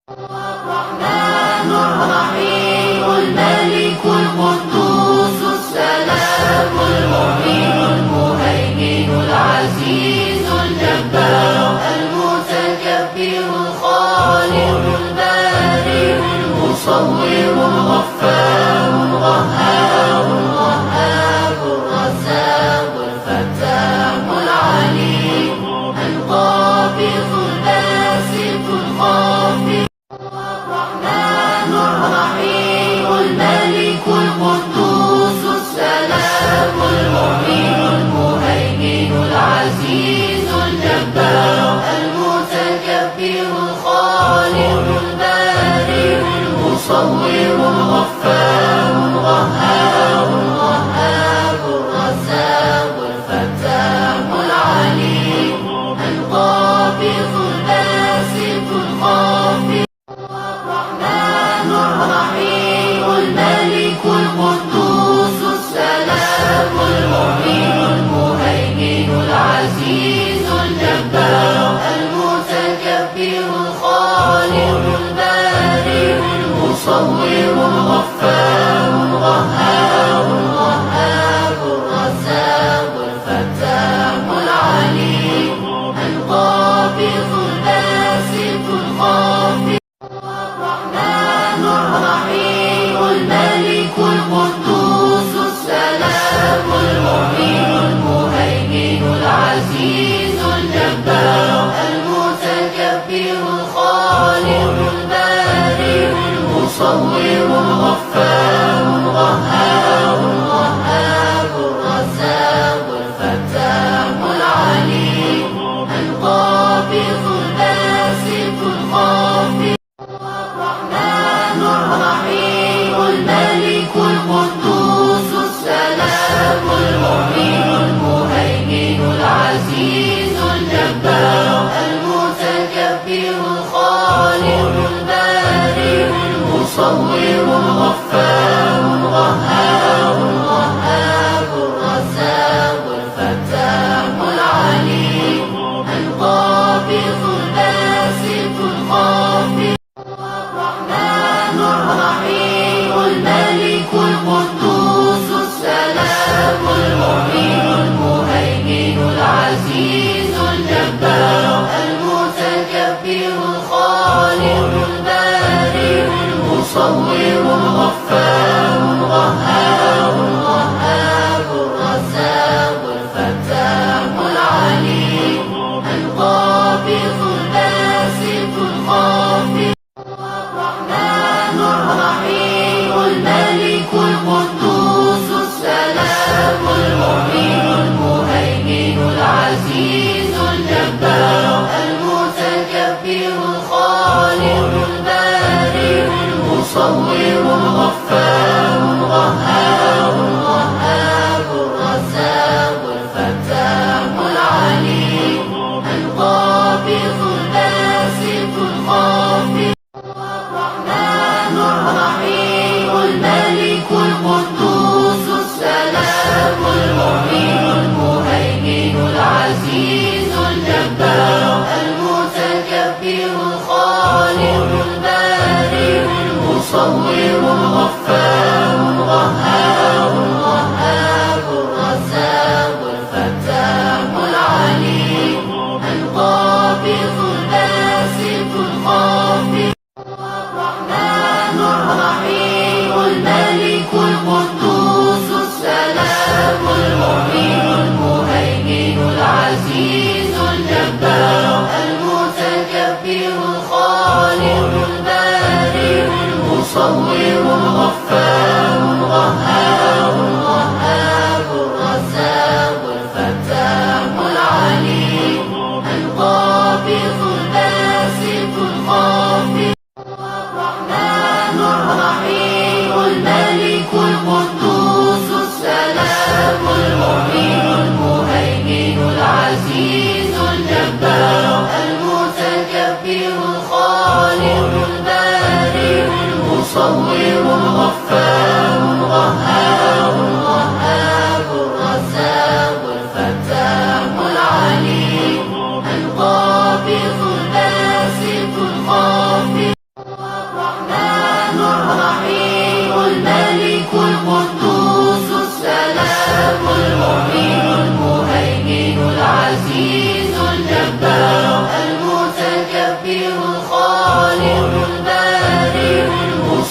الرحمن الرحيم الملك القدوس السلام المؤمن المهيمن العزيز الجبار المتكبر الخالق البارئ المصور الغفار القهار الوهاب الرزاق الفتاح العليم القابض الباسط الخافض. الرحمن الرحيم الملك القدوس السلام المؤمن المهيمن العزيز الجبار المتكبر الخالق البارئ المصور الغفار القهار الوهاب الرزاق الفتاح العليم القابض الباسط الخافض. الرحمن الرحيم الملك القدوس السلام المؤمن المهيمن العزيز الجبار المتكبر الخالق البارئ المصور الغفار القهار الوهاب الرزاق الفتاح العليم القابض الباسط الخافض. الرحمن الرحيم الملك القدوس السلام المؤمن المهيمن العزيز الجبار المتكبر الخالق البارئ المصور الغفار القهار الوهاب الرزاق الفتاح العليم القابض الباسط الخافض. الرحمن الرحيم الملك القدوس السلام المؤمن المهيمن العزيز الجبار المتكبر الخالق البارئ المصور الغفار القهار الوهاب الرزاق الفتاح العليم القابض الباسط الخافض. الرحمن الرحيم الملك القدوس السلام المؤمن المهيمن العزيز الجبار المتكبر الخالق البارئ المصور الغفار القهار الوهاب الرزاق الفتاح العليم القابض الباسط الخافض. الرحمن الرحيم الملك القدوس السلام المؤمن المهيمن العزيز الجبار المتكبر الخالق البارئ المصور الغفار القهار الوهاب الرزاق الفتاح العليم القابض الباسط الخافض. الرحمن الرحيم الملك القدوس السلام المؤمن المهيمن العزيز الجبار المتكبر الخالق البارئ المصور الغفار القهار الوهاب الرزاق الفتاح العليم القابض الباسط الخافض. الرحمن الرحيم الملك القدوس السلام المؤمن المهيمن العزيز الجبار المتكبر الخالق البارئ المصور الغفار القهار الوهاب الرزاق الفتاح العليم القابض الباسط الخافض. الرحمن الرحيم الملك القدوس السلام المؤمن المهيمن العزيز الجبار المتكبر الخالق البارئ المصور الغفار القهار الوهاب الرزاق الفتاح العليم القابض الباسط الخافض.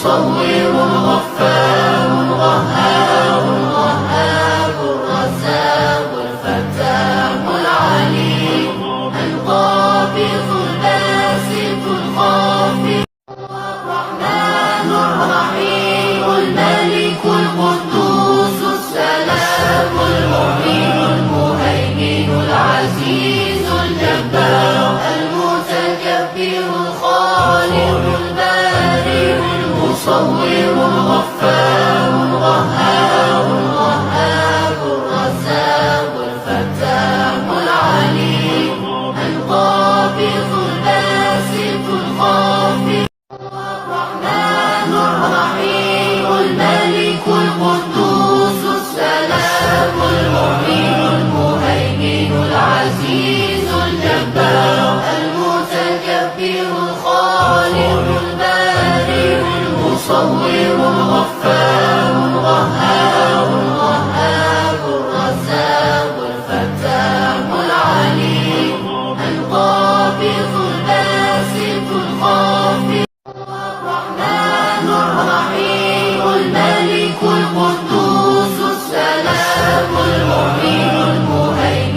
المصور الغفار القهار الوهاب الرزاق الفتاح العليم القابض الباسط الخافض الرحمن الرحيم الملك القدوس السلام المؤمن المهيمن العزيز الجبار المتكبر الخالق البارئ المصور